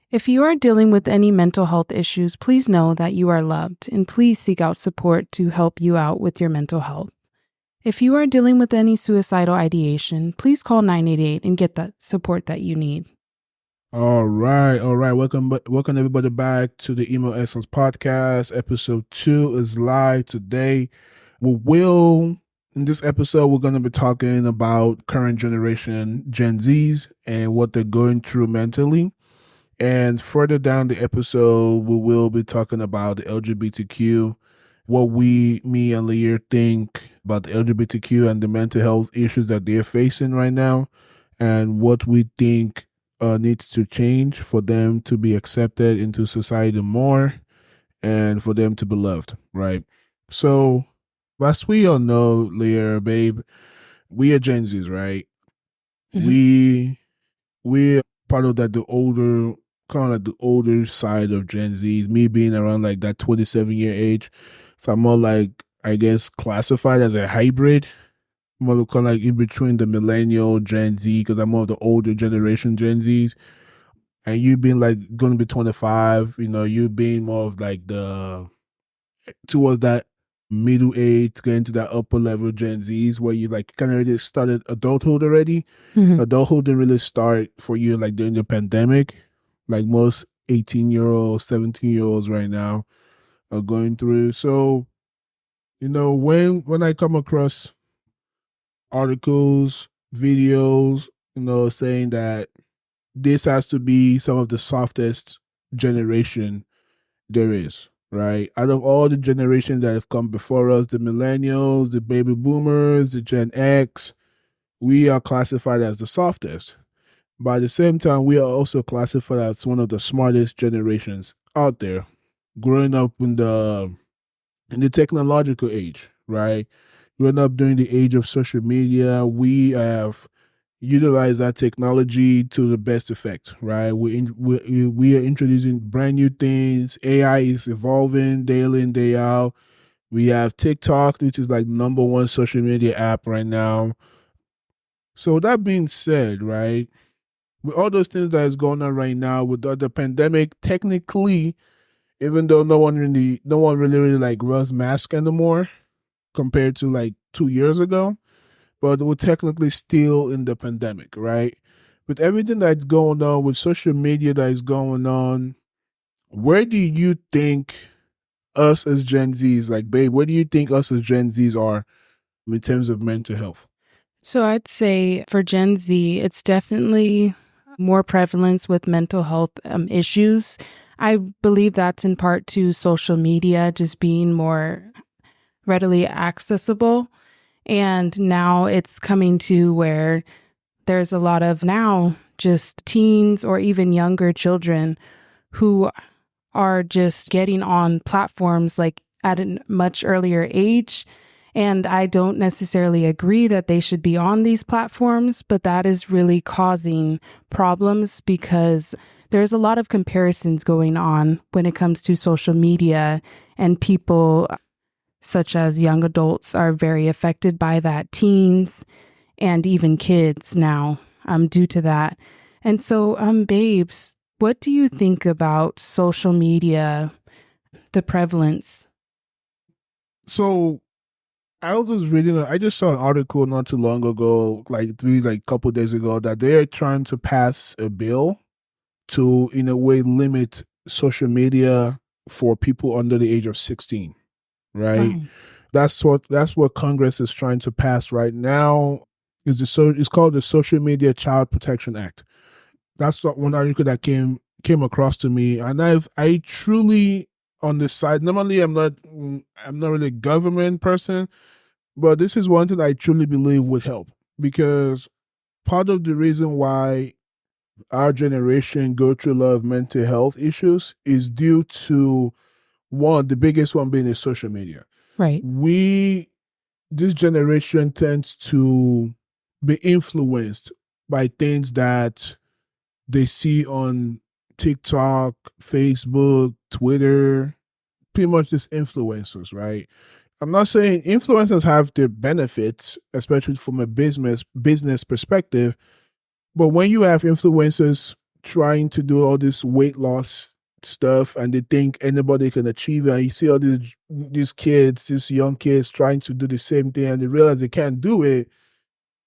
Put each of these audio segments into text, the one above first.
If you are dealing with any mental health issues, please know that you are loved and please seek out support to help you out with your mental health. If you are dealing with any suicidal ideation, please call 988 and get the support that you need. All right. Welcome everybody back to the Emo Essence Podcast. Episode 2 is live today. In this episode, we're going to be talking about current generation Gen Zs and what they're going through mentally. And further down the episode, we will be talking about the LGBTQ, what me and Lear think about the LGBTQ and the mental health issues that they're facing right now, and what we think needs to change for them to be accepted into society more and for them to be loved, right? So, as we all know, Lear, babe, we are Gen Zs, right? Mhm. We're part of that, kind of like the older side of Gen Z, me being around like that 27-year age. So I'm more like, I guess, classified as a hybrid. More kind of like in between the millennial Gen Z, because I'm more of the older generation Gen Zs. And you being like going to be 25, you being more of like towards that middle age, getting to that upper level Gen Zs where you like kind of already started adulthood already. Mhm. Adulthood didn't really start for you like during the pandemic, like most 18-year-olds, 17-year-olds right now are going through. So, when I come across articles, videos, saying that this has to be some of the softest generation there is, right? Out of all the generations that have come before us, the millennials, the baby boomers, the Gen X, we are classified as the softest. But at the same time, we are also classified as one of the smartest generations out there, growing up in the technological age, right? Growing up during the age of social media, we have utilized that technology to the best effect, right? We are introducing brand new things. AI is evolving daily and day out. We have TikTok, which is like number one social media app right now. So that being said, right, with all those things that is going on right now with the pandemic, technically, even though no one really like wears mask anymore compared to like 2 years ago, but we're technically still in the pandemic, right? With everything that's going on, with social media that is going on, where do you think us as Gen Zs, like, babe, where do you think us as Gen Zs are in terms of mental health? So I'd say for Gen Z, it's definitely more prevalence with mental health issues. I believe that's in part to social media just being more readily accessible. And now it's coming to where there's a lot of now just teens or even younger children who are just getting on platforms like at a much earlier age. And I don't necessarily agree that they should be on these platforms, but that is really causing problems because there's a lot of comparisons going on when it comes to social media, and people such as young adults are very affected by that, teens and even kids now, due to that. And so, babes, what do you think about social media, the prevalence? So I just saw an article not too long ago, like couple days ago, that they are trying to pass a bill to, in a way, limit social media for people under the age of 16, right? Right. That's what Congress is trying to pass right now. It's called the Social Media Child Protection Act. That's what one article that came across to me, and I truly on this side. Normally, I'm not really a government person, but this is one thing I truly believe would help, because part of the reason why our generation go through a lot of mental health issues is due to the biggest one being is social media. Right. We This generation tends to be influenced by things that they see on TikTok, Facebook, Twitter, pretty much just influencers, right? I'm not saying influencers have their benefits, especially from a business perspective, but when you have influencers trying to do all this weight loss stuff, and they think anybody can achieve it. And you see all these kids, these young kids trying to do the same thing, and they realize they can't do it.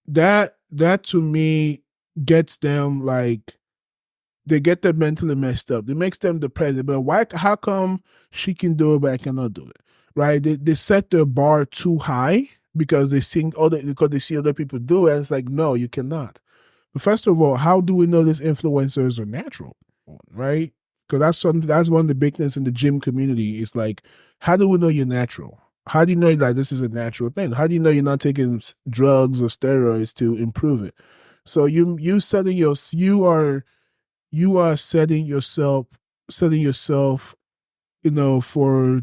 That to me gets them like, they get them mentally messed up. It makes them depressed. But why? How come she can do it but I cannot do it? Right? They set their bar too high because they see other people do it. And it's like, no, you cannot. But first of all, how do we know these influencers are natural? Right? Because that's one of the big things in the gym community. Is like, how do we know you're natural? How do you know that this is a natural thing? How do you know you're not taking drugs or steroids to improve it? So you are setting yourself, for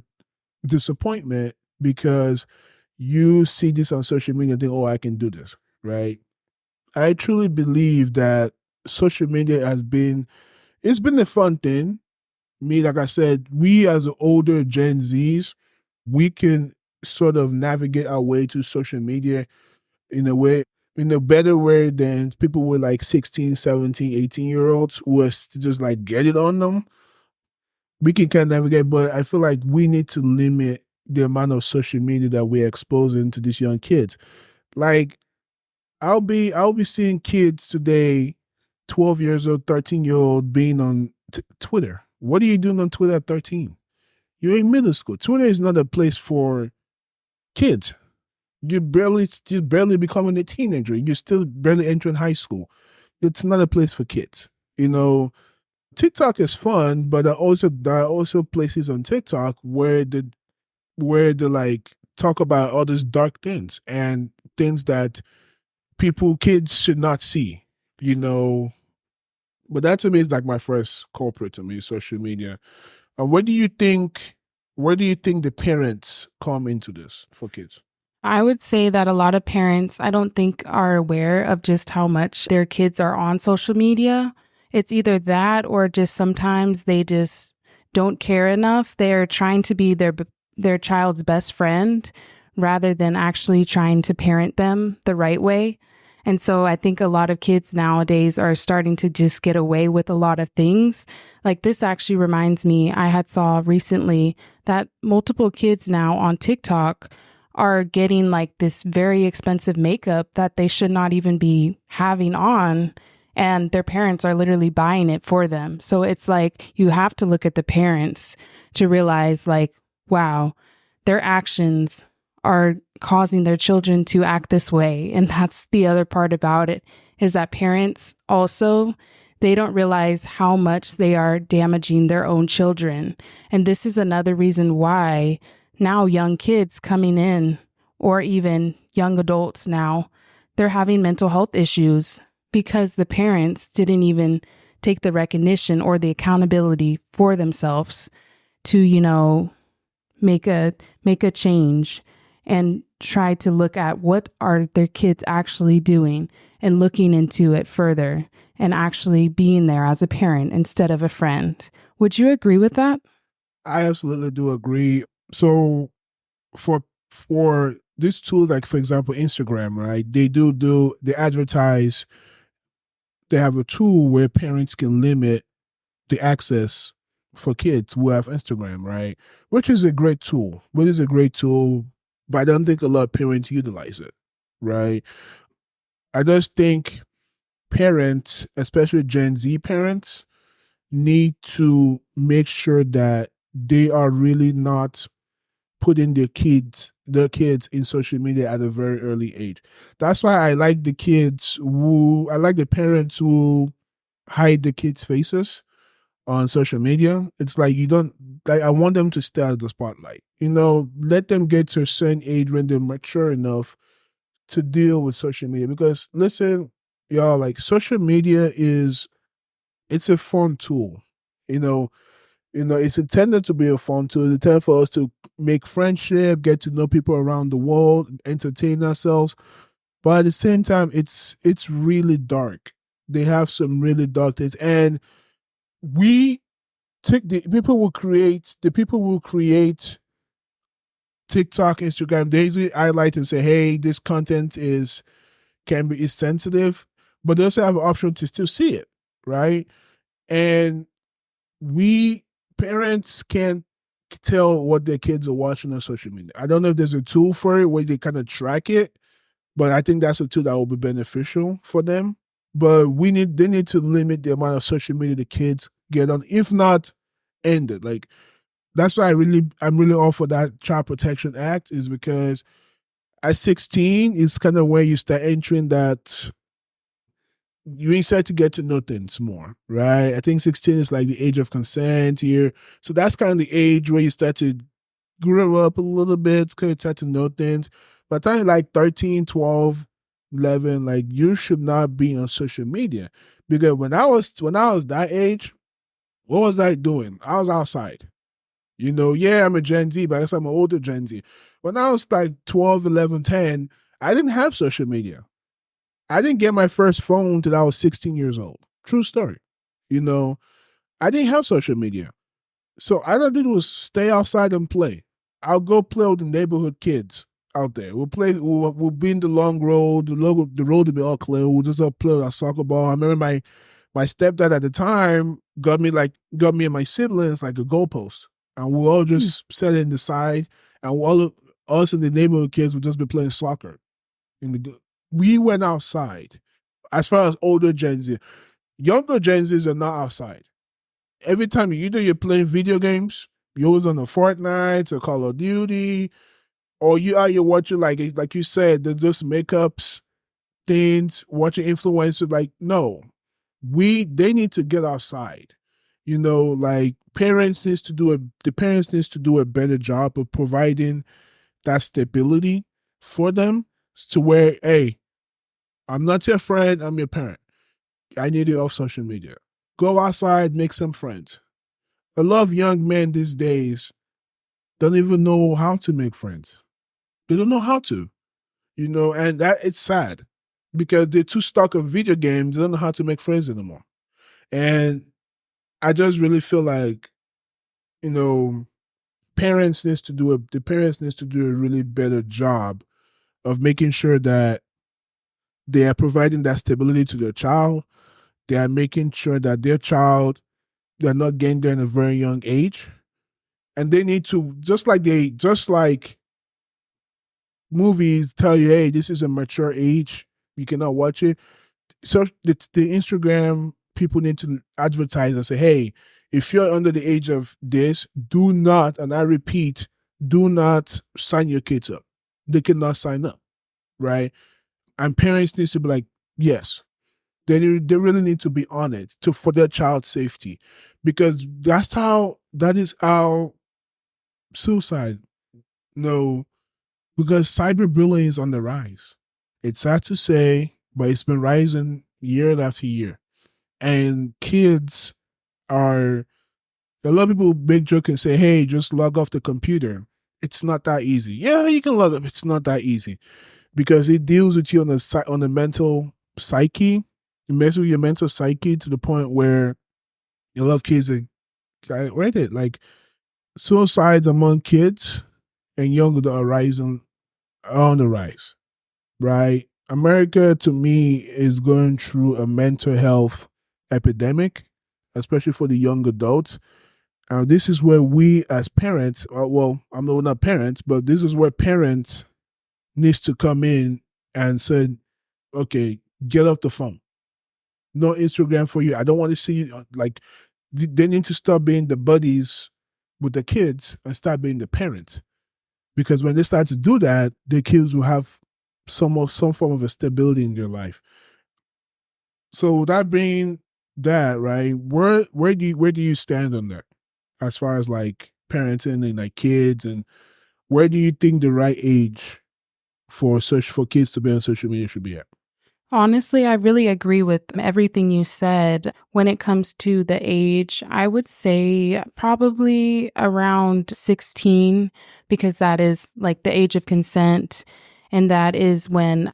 disappointment because you see this on social media and think, oh, I can do this, right? I truly believe that social media it's been a fun thing. Me, like I said, we as older Gen Zs, we can sort of navigate our way to social media in a way, in a better way than people with like 16, 17, 18-year olds who are just like get it on them. We can kind of navigate, but I feel like we need to limit the amount of social media that we're exposing to these young kids. Like, I'll be seeing kids today, 12 years old, 13-year-old, being on Twitter. What are you doing on Twitter at 13? You're in middle school. Twitter is not a place for kids. You're barely becoming a teenager. You're still barely entering high school. It's not a place for kids. TikTok is fun, but there are also places on TikTok where they like talk about all these dark things and things that kids should not see. You know, but that to me is like my first culprit to me, social media. And where do you think the parents come into this for kids? I would say that a lot of parents, I don't think, are aware of just how much their kids are on social media. It's either that or just sometimes they just don't care enough. They're trying to be their child's best friend rather than actually trying to parent them the right way. And so I think a lot of kids nowadays are starting to just get away with a lot of things. Like, this actually reminds me, I had saw recently that multiple kids now on TikTok are getting like this very expensive makeup that they should not even be having on. And their parents are literally buying it for them. So it's like, you have to look at the parents to realize, like, wow, their actions are causing their children to act this way. And that's the other part about it, is that parents also, they don't realize how much they are damaging their own children. And this is another reason why now young kids coming in, or even young adults now, they're having mental health issues because the parents didn't even take the recognition or the accountability for themselves to, make a change and try to look at what are their kids actually doing and looking into it further and actually being there as a parent instead of a friend. Would you agree with that? I absolutely do agree. So for this tool, like for example, Instagram, right? They advertise. They have a tool where parents can limit the access for kids who have Instagram, right? Which is a great tool. But I don't think a lot of parents utilize it, right? I just think parents, especially Gen Z parents, need to make sure that they are really not putting their kids in social media at a very early age. That's why I like the parents who hide the kids' faces on social media. It's like, you don't like, I want them to stay out of the spotlight. Let them get to a certain age when they're mature enough to deal with social media. Because listen, y'all, like, social media it's a fun tool. You know, it's intended to be a fun tool. It's intended for us to make friendship, get to know people around the world, entertain ourselves. But at the same time, it's really dark. They have some really dark things, and we take the people will create TikTok, Instagram. They usually highlight and say, "Hey, this content is sensitive," but they also have an option to still see it, right? And we parents can't tell what their kids are watching on social media. I don't know if there's a tool for it where they kind of track it, but I think that's a tool that will be beneficial for them. But they need to limit the amount of social media the kids get on, if not end it. Like that's why I'm really all for that Child Protection Act, is because at 16 is kind of where you start entering that, you start to get to know things more, right? I think 16 is like the age of consent here. So that's kind of the age where you start to grow up a little bit, kind of try to know things. By the time you're like 13, 12, 11, like you should not be on social media. Because when I was that age, what was I doing? I was outside. Yeah, I'm a Gen Z, but I guess I'm an older Gen Z. When I was like 12, 11, 10, I didn't have social media. I didn't get my first phone until I was 16 years old. True story. You know, I didn't have social media. So all I did was stay outside and play. I'll go play with the neighborhood kids out there. We'll play, we'll be in the long road, the road will be all clear. We'll just all play with our soccer ball. I remember my stepdad at the time got me and my siblings like a goalpost. And we all just sat in the side, and all of us and the neighborhood kids would just be playing soccer. We went outside. As far as older Gen Z, younger Gen Zs are not outside. Every time you're playing video games, you're always on a Fortnite or Call of Duty, or you're watching like you said, there's just makeups, things, watching influencers. Like, no, they need to get outside. Like the parents needs to do a better job of providing that stability for them, to where, hey, I'm not your friend, I'm your parent. I need you off social media. Go outside, make some friends. A lot of young men these days don't even know how to make friends. They don't know how to, and that it's sad because they're too stuck on video games. They don't know how to make friends anymore. And I just really feel like, you know, the parents needs to do a really better job of making sure that they are providing that stability to their child. They are making sure that their child, they're not getting there in a very young age. And they need to, just like movies tell you, hey, this is a mature age, you cannot watch it. So the Instagram people need to advertise and say, hey, if you're under the age of this, do not, and I repeat, do not sign your kids up. They cannot sign up, right? And parents need to be like, yes, they really need to be on it for their child's safety, because that is how suicide, no, because cyberbullying is on the rise. It's sad to say, but it's been rising year after year. And kids are, a lot of people make joke and say, hey, just log off the computer. It's not that easy. Yeah, you can log off. It's not that easy because it deals with you on the mental psyche. It messes with your mental psyche to the point where a lot of kids are, I read it, like suicides among kids and young adults are on the rise, right? America, to me, is going through a mental health epidemic, especially for the young adults. And this is where we as parents, I'm not parents, but this is where parents needs to come in and say, okay, get off the phone. No Instagram for you. I don't want to see you. Like, they need to stop being the buddies with the kids and start being the parents. Because when they start to do that, the kids will have some form of a stability in their life. So that being that, right, where do you stand on that as far as like parenting and like kids, and where do you think the right age for kids to be on social media should be at? Honestly, I really agree with everything you said. When it comes to the age, I would say probably around 16, because that is like the age of consent. And that is when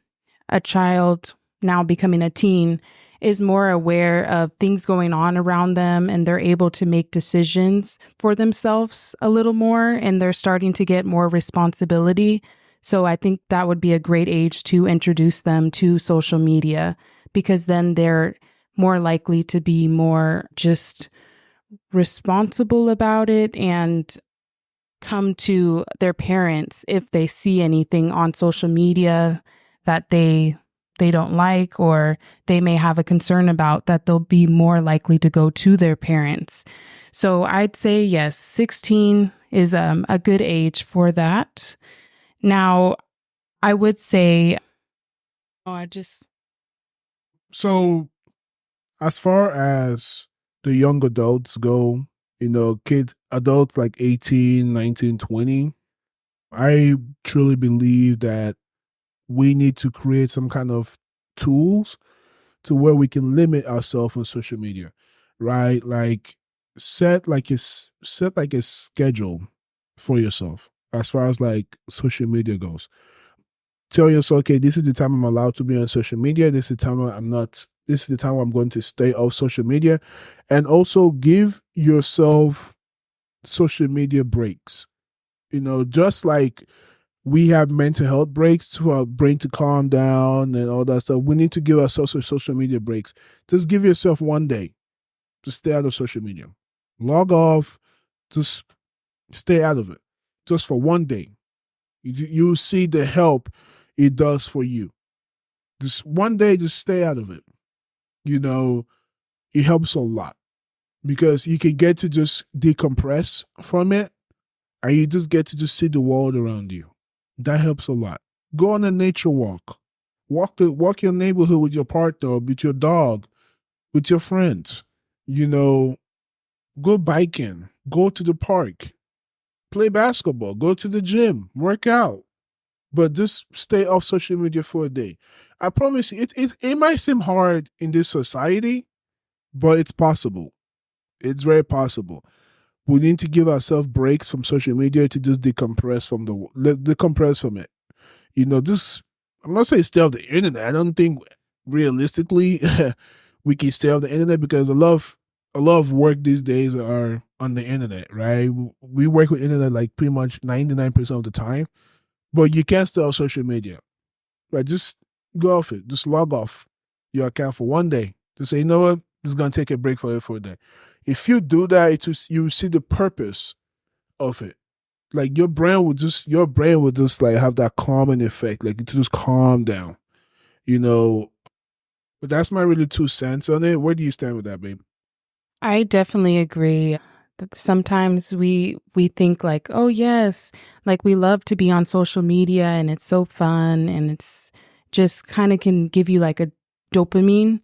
a child, now becoming a teen, is more aware of things going on around them, and they're able to make decisions for themselves a little more, and they're starting to get more responsibility. So I think that would be a great age to introduce them to social media, because then they're more likely to be more just responsible about it and come to their parents if they see anything on social media that they don't like, or they may have a concern about, that they'll be more likely to go to their parents. So I'd say yes, 16 is a good age for that. Now, I would say, oh, I just So as far as the young adults go, kids, adults like 18, 19, 20, I truly believe that we need to create some kind of tools to where we can limit ourselves on social media, right? Like set like a schedule for yourself as far as like social media goes. Tell yourself, okay, this is the time I'm allowed to be on social media. This is the time I'm not. This is the time I'm going to stay off social media, and also give yourself social media breaks. Just like we have mental health breaks for our brain to calm down and all that stuff. We need to give ourselves social media breaks. Just give yourself one day to stay out of social media. Log off, just stay out of it, just for one day. You see the help it does for you. Just one day, just stay out of it. You know, it helps a lot because you can get to just decompress from it, and you just get to just see the world around you. That helps a lot. Go on a nature walk. Walk your neighborhood with your partner, with your dog, with your friends. You know, go biking, go to the park, play basketball, go to the gym, work out. But just stay off social media for a day. I promise you, it might seem hard in this society, but it's possible. It's very possible. We need to give ourselves breaks from social media to just decompress decompress from it. This, I'm not saying stay off the internet. I don't think realistically we can stay off the internet because a lot of work these days are on the internet, right? We work with internet like pretty much 99% of the time, but you can't stay off social media, right? Just go off it. Just log off your account for one day. Just say, you know what? Just gonna take a break for it for a day. If you do that, you see the purpose of it. Like your brain will just like have that calming effect, like it just calm down, you know. But that's my really 2 cents on it. Where do you stand with that, babe? I definitely agree. That sometimes we think like, oh yes, like we love to be on social media and it's so fun and it's just kind of can give you like a dopamine,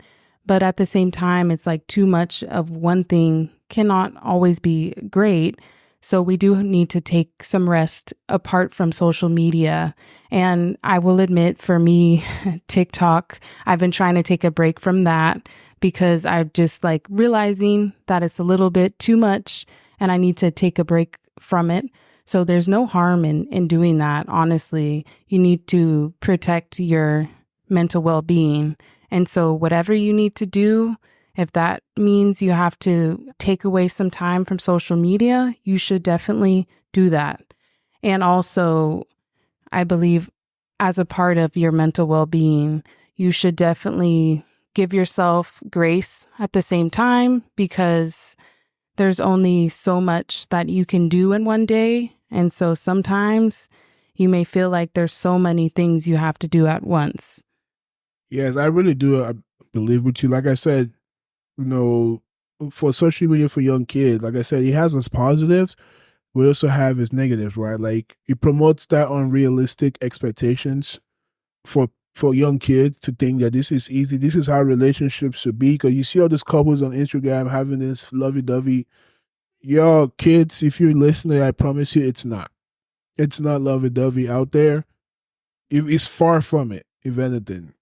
but at the same time it's like too much of one thing cannot always be great. So we do need to take some rest apart from social media. And I will admit for me, TikTok, I've been trying to take a break from that because I'm just like realizing that it's a little bit too much and I need to take a break from it. So there's no harm in doing that. Honestly, you need to protect your mental well-being. And so whatever you need to do, if that means you have to take away some time from social media, you should definitely do that. And also, I believe as a part of your mental well-being, you should definitely give yourself grace at the same time because there's only so much that you can do in one day. And so sometimes you may feel like there's so many things you have to do at once. Yes, I really do. I believe with you. Like I said, you know, for social media for young kids, like I said, it has its positives. We also have its negatives, right? Like it promotes that unrealistic expectations for young kids to think that this is easy. This is how relationships should be. Because you see all these couples on Instagram having this lovey-dovey. Yo, kids, if you're listening, I promise you, it's not. It's not lovey-dovey out there. It's far from it. If anything,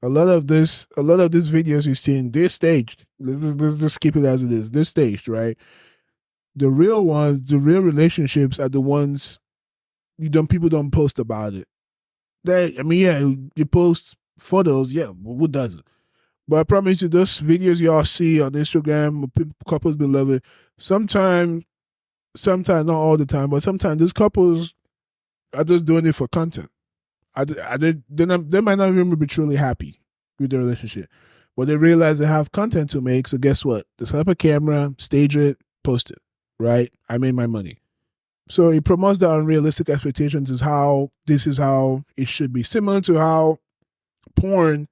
a lot of these videos you're seeing, they're staged. Let's just keep it as it is. They're staged, right? The real ones, the real relationships are the ones people don't post about it. I mean, yeah, you post photos, yeah, who doesn't? But I promise you, those videos y'all see on Instagram, couples be loving. Sometimes, sometimes not all the time, but sometimes these couples are just doing it for content. They might not even be truly happy with their relationship. But they realize they have content to make. So guess what? They set up a camera, stage it, post it. Right? I made my money. So it promotes the unrealistic expectations is how this is how it should be. Similar to how porn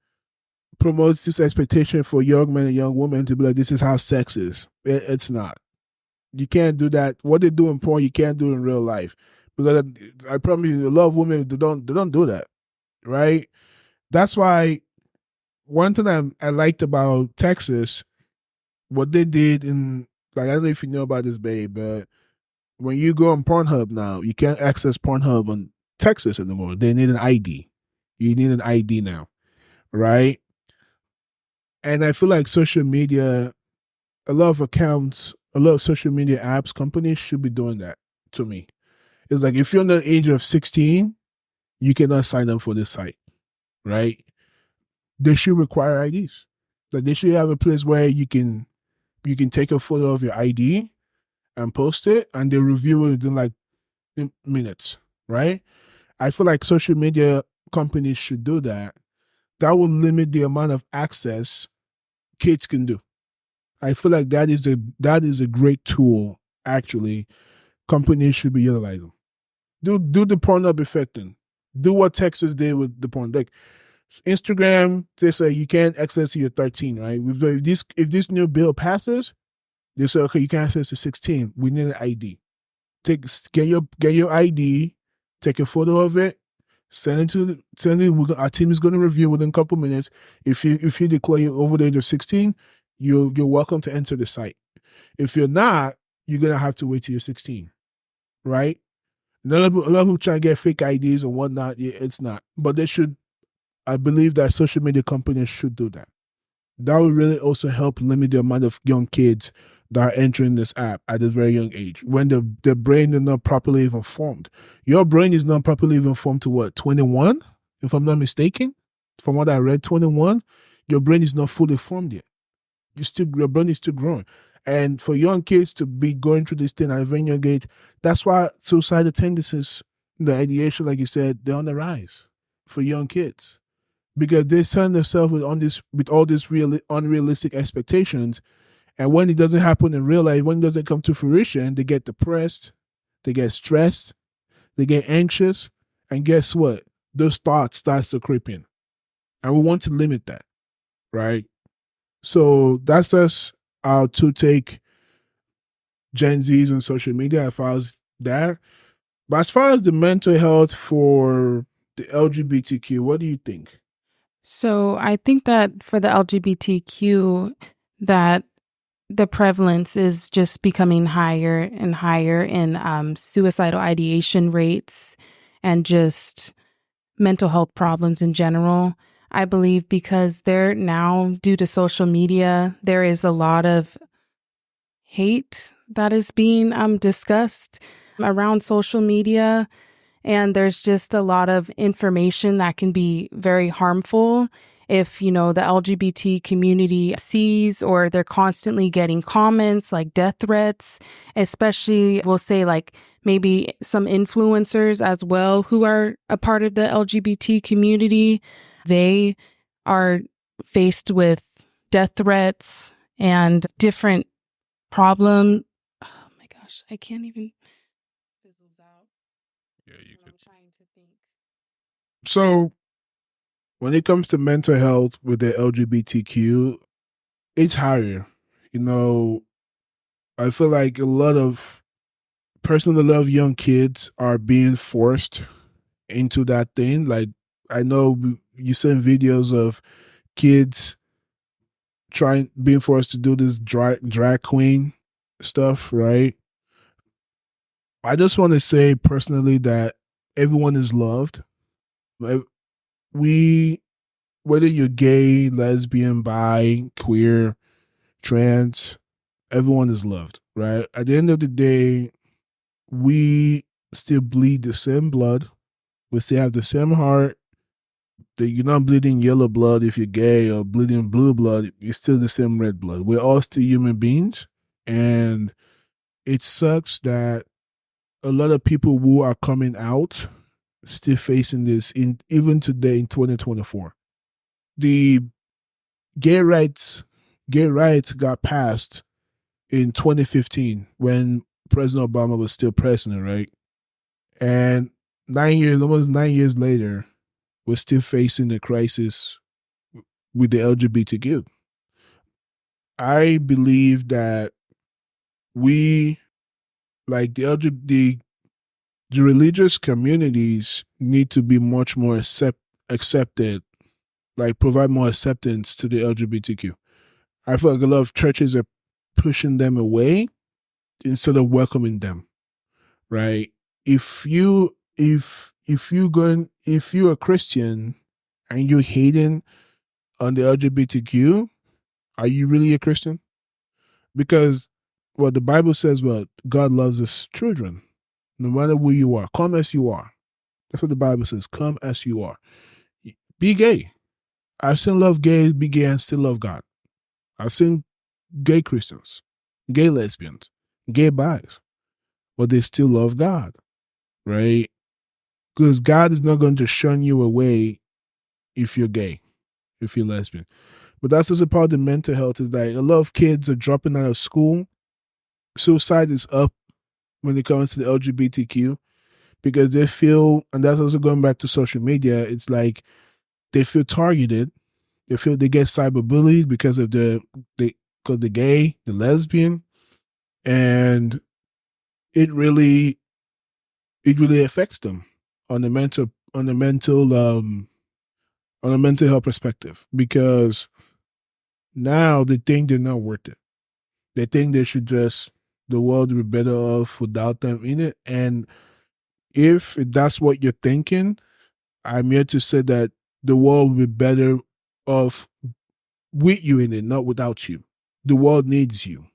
promotes this expectation for young men and young women to be like, this is how sex is. It's not. You can't do that. What they do in porn, you can't do in real life. Because I promise you, a lot of women they don't do that, right? That's why one thing I liked about Texas, what they did in like I don't know if you know about this, babe, but when you go on Pornhub now, you can't access Pornhub on Texas anymore. They need an ID. You need an ID now, right? And I feel like social media, a lot of accounts, a lot of social media apps, companies should be doing that to me. It's like if you're under the age of 16, you cannot sign up for this site, right? They should require IDs. Like they should have a place where you can take a photo of your ID and post it, and they review it within like minutes, right? I feel like social media companies should do that. That will limit the amount of access kids can do. I feel like that is a great tool. Actually, companies should be utilizing. Do the Pornhub effect thing. Do what Texas did with the porn. Like Instagram, they say you can't access to your 13, right? If this new bill passes, they say okay, you can access to 16. We need an ID. Get your ID, take a photo of it, send it. Our team is going to review within a couple minutes. If you declare you're over the age of 16, you're welcome to enter the site. If you're not, you're gonna have to wait till you're 16, right? A lot of people try to get fake IDs and whatnot. Yeah, it's not, but they should. I believe that social media companies should do that. That would really also help limit the amount of young kids that are entering this app at a very young age when the brain is not properly even formed. Your brain is not properly even formed to what, 21? If I'm not mistaken, from what I read, 21, your brain is not fully formed yet. Your brain is still growing. And for young kids to be going through this thing at a very young age, that's why suicidal tendencies, the ideation, like you said, they're on the rise for young kids because they surround themselves with all these unrealistic expectations. And when it doesn't happen in real life, when it doesn't come to fruition, they get depressed, they get stressed, they get anxious, and guess what? Those thoughts starts to creep in, and we want to limit that, right? So that's just our to take Gen Zs on social media as far as that. But as far as the mental health for the LGBTQ, what do you think? So I think that for the LGBTQ, that the prevalence is just becoming higher and higher in suicidal ideation rates and just mental health problems in general. I believe because there now, due to social media, there is a lot of hate that is being discussed around social media. And there's just a lot of information that can be very harmful if, the LGBT community sees or they're constantly getting comments like death threats, especially we'll say like maybe some influencers as well who are a part of the LGBT community. They are faced with death threats and different problem. Oh my gosh, I can't even fizzles out. Yeah, you When could. I'm trying to think. So when it comes to mental health with the LGBTQ, it's higher. You know, I feel like a lot of personally love young kids are being forced into that thing. Like I know you send videos of kids being forced to do this drag queen stuff, right? I just want to say personally that everyone is loved. Like, we, whether you're gay, lesbian, bi, queer, trans, everyone is loved, right? At the end of the day, we still bleed the same blood. We still have the same heart. You're not bleeding yellow blood if you're gay or bleeding blue blood. You're still the same red blood. We're all still human beings. And it sucks that a lot of people who are coming out still facing this in even today in 2024. The gay rights gay rights got passed in 2015 when President Obama was still president, right? And 9 years, almost 9 years later, we're still facing the crisis with the LGBTQ. I believe that we, like the religious communities, need to be much more accepted, like provide more acceptance to the LGBTQ. I feel like a lot of churches are pushing them away instead of welcoming them, right? If you're a Christian and you're hating on the LGBTQ, are you really a Christian? Because what the Bible says, well, God loves his children, no matter who you are. Come as you are. That's what the Bible says. Come as you are. Be gay. I've seen love gays be gay and still love God. I've seen gay Christians, gay lesbians, gay bis, but they still love God, right? Because God is not going to shun you away if you're gay, if you're lesbian. But that's also part of the mental health is like a lot of kids are dropping out of school. Suicide is up when it comes to the LGBTQ because they feel, and that's also going back to social media, it's like they feel targeted. They feel they get cyberbullied because of the gay, the lesbian, and it really affects them on the mental health perspective because now they think they're not worth it. They think they should just the world would be better off without them in it. And if that's what you're thinking, I'm here to say that the world will be better off with you in it, not without you. The world needs you.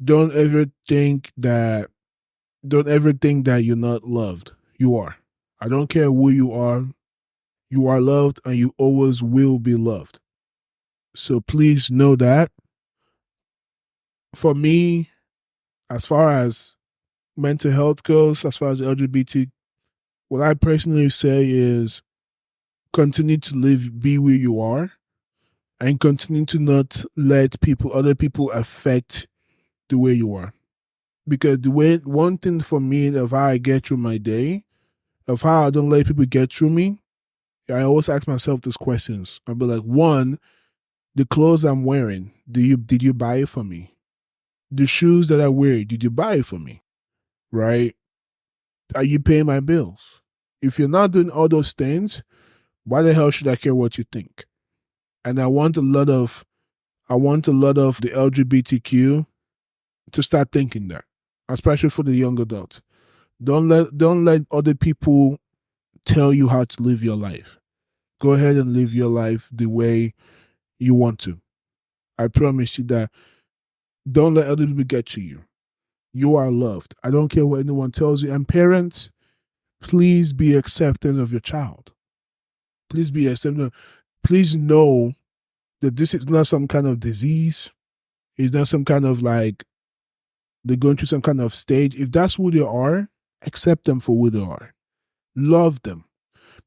Don't ever think that you're not loved. You are. I don't care who you are. You are loved and you always will be loved. So please know that. For me, as far as mental health goes, as far as LGBT, what I personally say is continue to live, be where you are, and continue to not let other people affect the way you are. Because one thing for me of how I get through my day, of how I don't let people get through me, I always ask myself these questions. I'll be like, one, the clothes I'm wearing, did you buy it for me? The shoes that I wear, did you buy it for me? Right? Are you paying my bills? If you're not doing all those things, why the hell should I care what you think? And I want a lot of the LGBTQ to start thinking that, especially for the young adults. Don't let other people tell you how to live your life. Go ahead and live your life the way you want to. I promise you that. Don't let other people get to you. You are loved. I don't care what anyone tells you. And parents, please be accepting of your child. Please be accepting. Please know that this is not some kind of disease. It's not some kind of like they're going through some kind of stage. If that's who they are, accept them for who they are. Love them.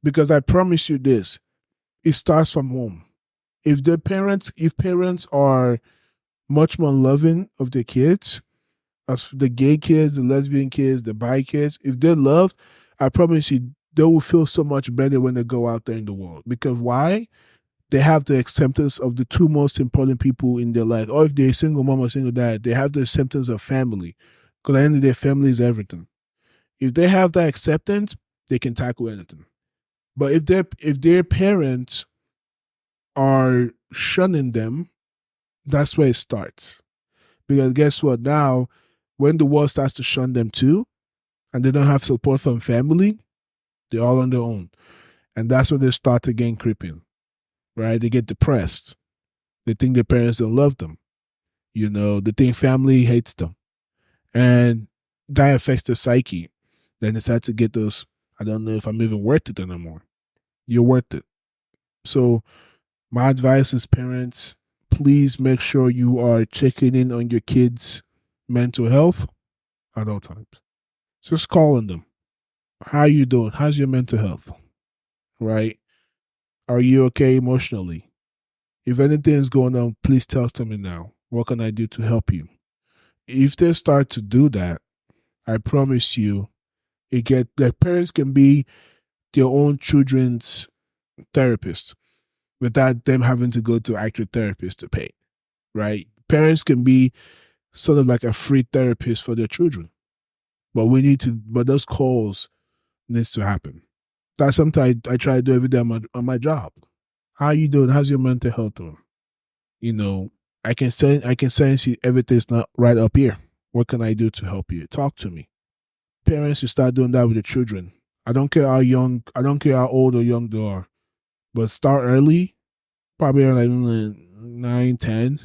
Because I promise you this, it starts from home. If parents are much more loving of their kids, as the gay kids, the lesbian kids, the bi kids, if they're loved, I promise you they will feel so much better when they go out there in the world. Because why? They have the acceptance of the two most important people in their life. Or if they're a single mom or single dad, they have the acceptance of family. Because at the end of their family is everything. If they have that acceptance, they can tackle anything. But if their parents are shunning them, that's where it starts. Because guess what? Now, when the world starts to shun them too, and they don't have support from family, they're all on their own. And that's when they start to gain creeping, right? They get depressed. They think their parents don't love them. They think family hates them. And that affects their psyche. Then they start to get those, I don't know if I'm even worth it anymore. You're worth it. So my advice is parents, please make sure you are checking in on your kids' mental health at all times. Just calling them. How you doing? How's your mental health? Right? Are you okay emotionally? If anything is going on, please talk to me now. What can I do to help you? If they start to do that, I promise you, the parents can be their own children's therapist without them having to go to actual therapist to pay, right? Parents can be sort of like a free therapist for their children. But those calls needs to happen. That's something I try to do every day on my job. How you doing? How's your mental health doing? You know, I can sense you, everything's not right up here. What can I do to help you? Talk to me. Parents should start doing that with their children. I don't care how old or young they are, but start early, probably around like 9, 10,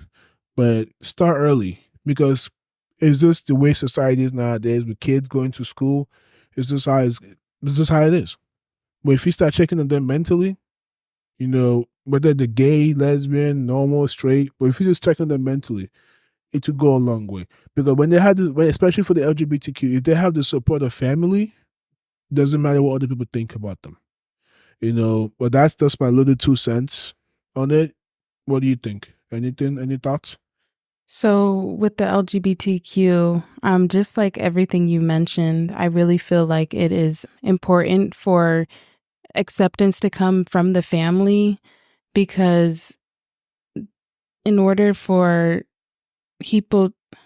but start early because it's just the way society is nowadays with kids going to school. It's just it's just how it is. But if you start checking on them mentally, whether they're gay, lesbian, normal, straight, but if you just check on them mentally, it will go a long way. Because when they have this, especially for the LGBTQ, if they have the support of family, doesn't matter what other people think about them. But that's just my little 2 cents on it. What do you think? Anything? Any thoughts? So, with the LGBTQ, just like everything you mentioned, I really feel like it is important for acceptance to come from the family because in order for people, I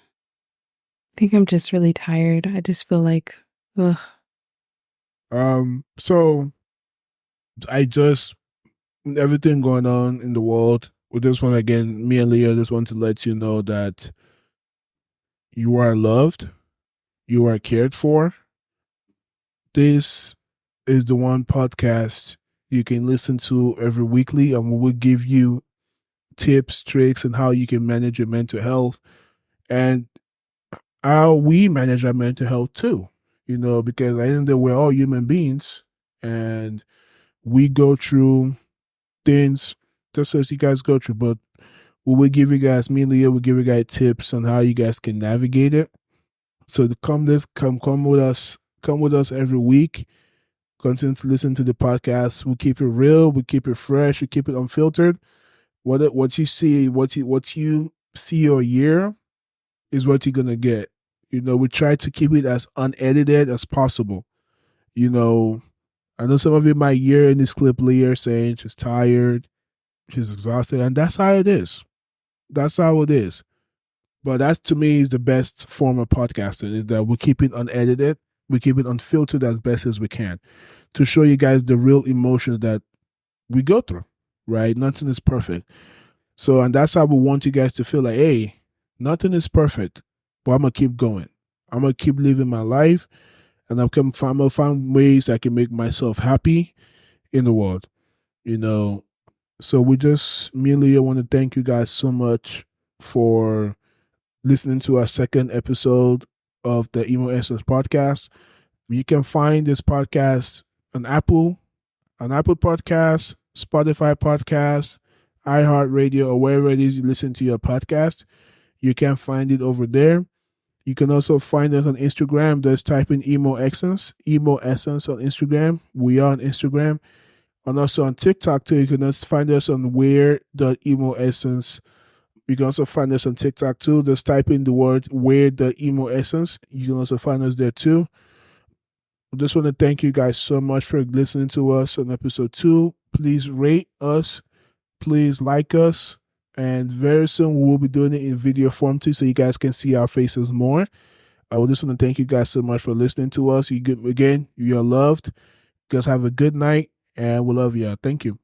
think I'm just really tired. I just feel like, ugh. So I just everything going on in the world. With this one again, me and Leah just want to let you know that you are loved, you are cared for. This is the one podcast you can listen to every weekly, and we will give you tips, tricks, and how you can manage your mental health and how we manage our mental health too. Because I think that we're all human beings and we go through things just as you guys go through. But we will give you guys, me and Leah will give you guys tips on how you guys can navigate it. So come with us every week. Continue to listen to the podcast. We keep it real, we keep it fresh, we keep it unfiltered. What you see, what you see or hear is what you're gonna get. We try to keep it as unedited as possible. I know some of you might hear in this clip Leah saying she's tired, she's exhausted, and that's how it is. That's how it is. But that to me is the best form of podcasting, is that we keep it unedited, we keep it unfiltered as best as we can to show you guys the real emotions that we go through, right? Nothing is perfect. So, and that's how we want you guys to feel like, hey, nothing is perfect, but I'm going to keep going. I'm going to keep living my life, and I'm going to find ways I can make myself happy in the world, So me and Leah want to thank you guys so much for listening to our second episode of the Emo Essence podcast. You can find this podcast on Apple Podcast, Spotify Podcast, iHeartRadio, or wherever it is you listen to your podcast. You can find it over there. You can also find us on Instagram. Just type in Emo Essence on Instagram. We are on Instagram. And also on TikTok too. You can also find us on where.emo-essence. You can also find us on TikTok too. Just type in the word where.emo-essence. You can also find us there too. I just want to thank you guys so much for listening to us on episode 2. Please rate us. Please like us. And very soon we will be doing it in video form too, so you guys can see our faces more. I just want to thank you guys so much for listening to us. You're loved. You guys have a good night, and we love you. Thank you.